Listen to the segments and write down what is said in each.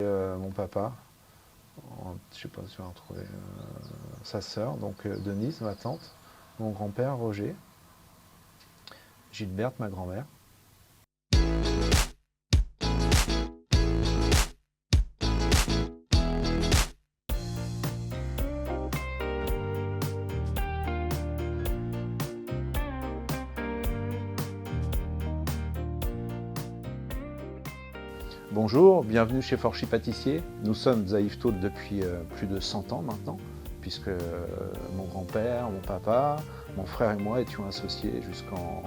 Mon papa, je ne sais pas si on va retrouver sa sœur, donc Denise, ma tante, mon grand-père Roger, Gilberte, ma grand-mère. Bonjour, bienvenue chez Forchy Pâtissier. Nous sommes à Yvetot depuis plus de 100 ans maintenant, puisque mon grand-père, mon papa, mon frère et moi étions associés jusqu'en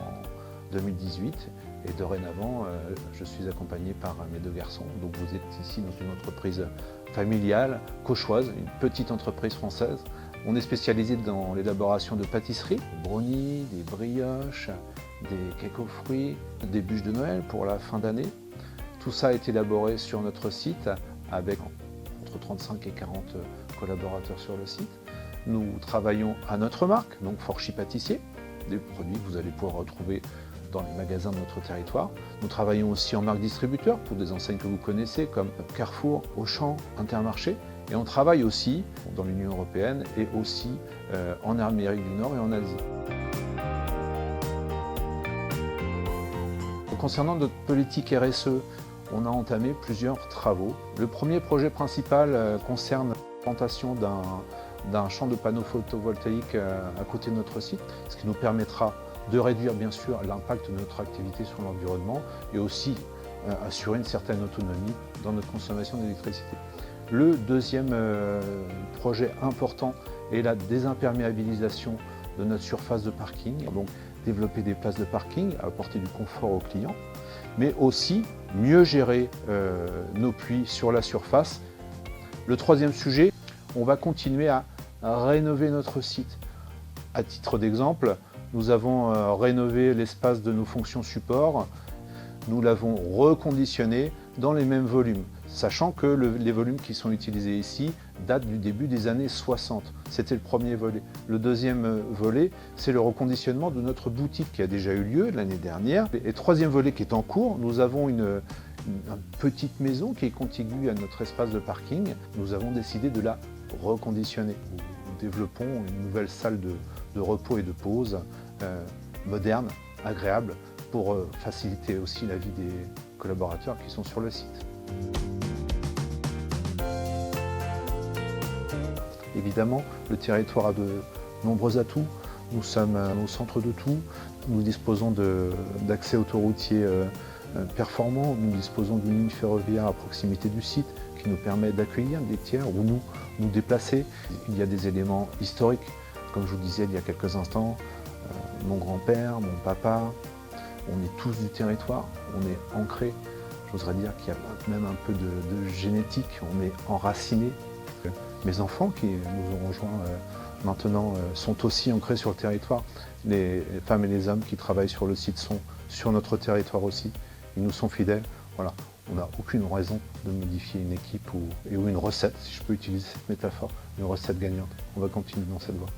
2018. Et dorénavant, je suis accompagné par mes deux garçons. Donc vous êtes ici dans une entreprise familiale, cauchoise, une petite entreprise française. On est spécialisé dans l'élaboration de pâtisseries, des brownies, des brioches, des cakes aux fruits, des bûches de Noël pour la fin d'année. Tout ça est élaboré sur notre site avec entre 35 et 40 collaborateurs sur le site. Nous travaillons à notre marque, donc Forchy Pâtissier, des produits que vous allez pouvoir retrouver dans les magasins de notre territoire. Nous travaillons aussi en marque distributeur pour des enseignes que vous connaissez comme Carrefour, Auchan, Intermarché. Et on travaille aussi dans l'Union européenne et aussi en Amérique du Nord et en Asie. Concernant notre politique RSE, on a entamé plusieurs travaux. Le premier projet principal concerne l'implantation d'un champ de panneaux photovoltaïques à côté de notre site, ce qui nous permettra de réduire bien sûr l'impact de notre activité sur l'environnement et aussi assurer une certaine autonomie dans notre consommation d'électricité. Le deuxième projet important est la désimperméabilisation de notre surface de parking. Donc développer des places de parking, apporter du confort aux clients, mais aussi mieux gérer nos pluies sur la surface. Le troisième sujet, on va continuer à rénover notre site. À titre d'exemple, nous avons rénové l'espace de nos fonctions support. Nous l'avons reconditionné dans les mêmes volumes, sachant que les volumes qui sont utilisés ici datent du début des années 60. C'était le premier volet. Le deuxième volet, c'est le reconditionnement de notre boutique qui a déjà eu lieu l'année dernière. Et troisième volet qui est en cours, nous avons une petite maison qui est contiguë à notre espace de parking. Nous avons décidé de la reconditionner. Nous développons une nouvelle salle de repos et de pause moderne, agréable, pour faciliter aussi la vie des collaborateurs qui sont sur le site. Évidemment, le territoire a de nombreux atouts. Nous sommes au centre de tout. Nous disposons d'accès autoroutier performants. Nous disposons d'une ligne ferroviaire à proximité du site qui nous permet d'accueillir des tiers ou nous déplacer. Il y a des éléments historiques. Comme je vous disais il y a quelques instants, mon grand-père, mon papa, on est tous du territoire, on est ancrés. J'oserais dire qu'il y a même un peu de génétique, on est enracinés. Mes enfants qui nous ont rejoints maintenant sont aussi ancrés sur le territoire. Les femmes et les hommes qui travaillent sur le site sont sur notre territoire aussi. Ils nous sont fidèles. Voilà. On n'a aucune raison de modifier une équipe ou une recette, si je peux utiliser cette métaphore, une recette gagnante. On va continuer dans cette voie.